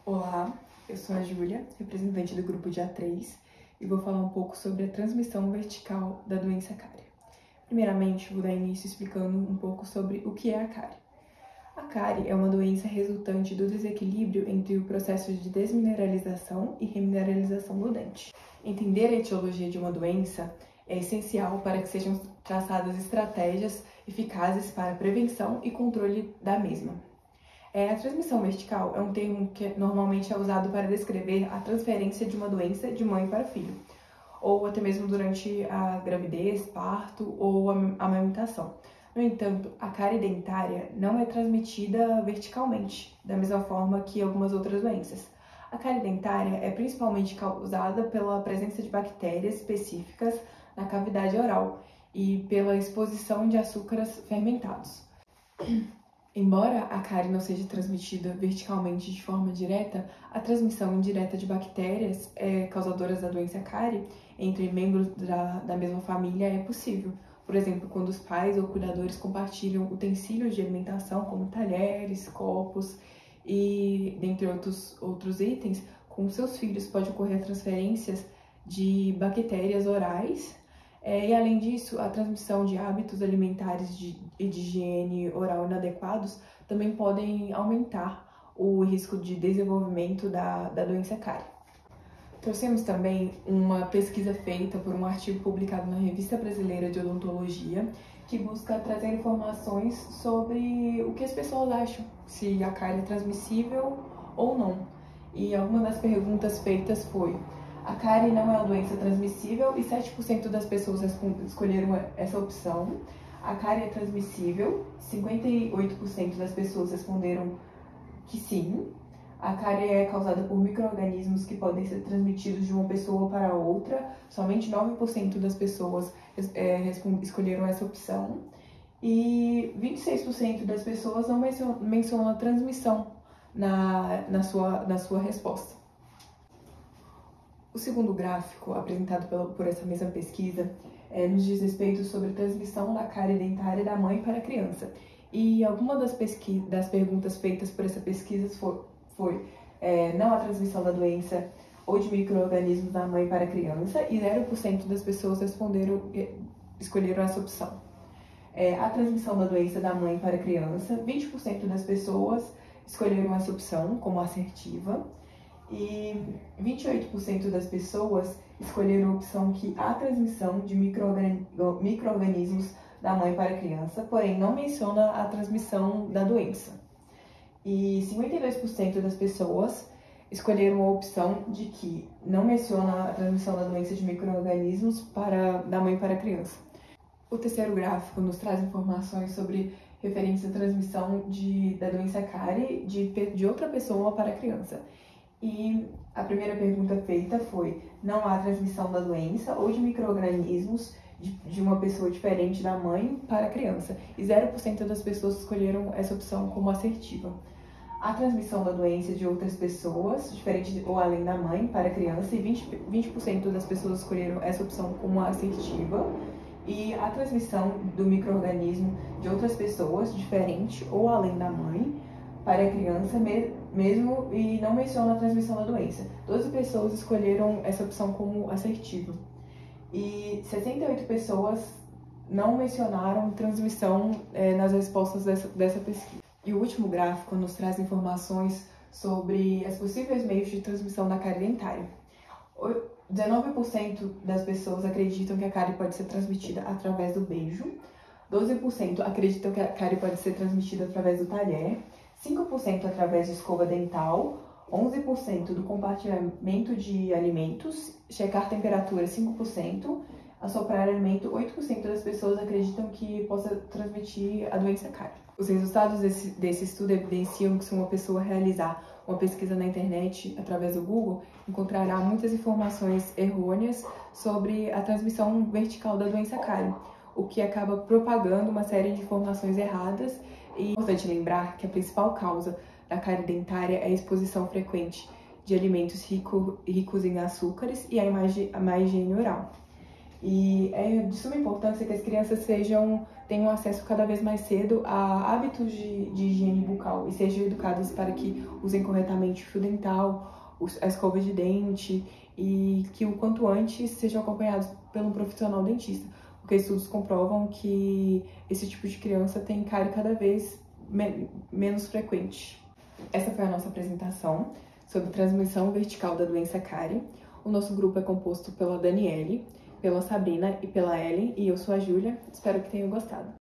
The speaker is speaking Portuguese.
Olá, eu sou a Júlia, representante do grupo de A3, e vou falar um pouco sobre a transmissão vertical da doença cárie. Primeiramente, vou dar início explicando um pouco sobre o que é a cárie. A cárie é uma doença resultante do desequilíbrio entre o processo de desmineralização e remineralização do dente. Entender a etiologia de uma doença é essencial para que sejam traçadas estratégias eficazes para a prevenção e controle da mesma. A transmissão vertical é um termo que normalmente é usado para descrever a transferência de uma doença de mãe para filho, ou até mesmo durante a gravidez, parto ou a amamentação. No entanto, a cárie dentária não é transmitida verticalmente, da mesma forma que algumas outras doenças. A cárie dentária é principalmente causada pela presença de bactérias específicas na cavidade oral e pela exposição de açúcares fermentados. Embora a cárie não seja transmitida verticalmente de forma direta, a transmissão indireta de bactérias causadoras da doença cárie entre membros da mesma família é possível. Por exemplo, quando os pais ou cuidadores compartilham utensílios de alimentação, como talheres, copos e dentre outros itens, com seus filhos pode ocorrer transferências de bactérias orais. E além disso, a transmissão de hábitos alimentares e de higiene oral inadequados também podem aumentar o risco de desenvolvimento da doença cárie. Trouxemos também uma pesquisa feita por um artigo publicado na Revista Brasileira de Odontologia, que busca trazer informações sobre o que as pessoas acham, se a cárie é transmissível ou não. E alguma das perguntas feitas foi: a cárie não é uma doença transmissível, e 7% das pessoas escolheram essa opção. A cárie é transmissível, 58% das pessoas responderam que sim. A cárie é causada por micro-organismos que podem ser transmitidos de uma pessoa para outra. Somente 9% das pessoas escolheram essa opção. E 26% das pessoas não mencionam a transmissão na sua resposta. O segundo gráfico, apresentado por essa mesma pesquisa, nos diz respeito sobre a transmissão da cárie dentária da mãe para a criança. E alguma das perguntas feitas por essa pesquisa foi não a transmissão da doença ou de micro-organismos da mãe para a criança, e 0% das pessoas escolheram essa opção. A transmissão da doença da mãe para a criança, 20% das pessoas escolheram essa opção como assertiva, e 28% das pessoas escolheram a opção que há transmissão de micro-organismos da mãe para a criança, porém não menciona a transmissão da doença. E 52% das pessoas escolheram a opção de que não menciona a transmissão da doença de micro-organismos da mãe para a criança. O terceiro gráfico nos traz informações sobre referentes à transmissão da doença cárie de outra pessoa para a criança. E a primeira pergunta feita foi: não há transmissão da doença ou de micro-organismos de uma pessoa diferente da mãe para a criança, e 0% das pessoas escolheram essa opção como assertiva. A transmissão da doença de outras pessoas, diferente ou além da mãe, para a criança, e 20% das pessoas escolheram essa opção como assertiva. E a transmissão do micro-organismo de outras pessoas, diferente ou além da mãe, para a criança mesmo, e não menciona a transmissão da doença. 12 pessoas escolheram essa opção como assertiva. E 68 pessoas não mencionaram transmissão nas respostas dessa pesquisa. E o último gráfico nos traz informações sobre os possíveis meios de transmissão da cárie dentária. 19% das pessoas acreditam que a cárie pode ser transmitida através do beijo, 12% acreditam que a cárie pode ser transmitida através do talher, 5% através de escova dental, 11% do compartilhamento de alimentos, checar temperatura 5%, assoprar alimento. 8% das pessoas acreditam que possa transmitir a doença cárie. Os resultados desse estudo evidenciam que se uma pessoa realizar uma pesquisa na internet através do Google, encontrará muitas informações errôneas sobre a transmissão vertical da doença cárie, o que acaba propagando uma série de informações erradas. E é importante lembrar que a principal causa da cárie dentária é a exposição frequente de alimentos ricos em açúcares e a má higiene oral. E é de suma importância que as crianças sejam tenham acesso cada vez mais cedo a hábitos de higiene bucal e sejam educadas para que usem corretamente o fio dental, a escova de dente e que o quanto antes sejam acompanhados por um profissional dentista, porque estudos comprovam que esse tipo de criança tem cárie cada vez menos frequente. Essa foi a nossa apresentação sobre transmissão vertical da doença cárie. O nosso grupo é composto pela Daniele, pela Sabrina e pela Ellen, e eu sou a Júlia. Espero que tenham gostado.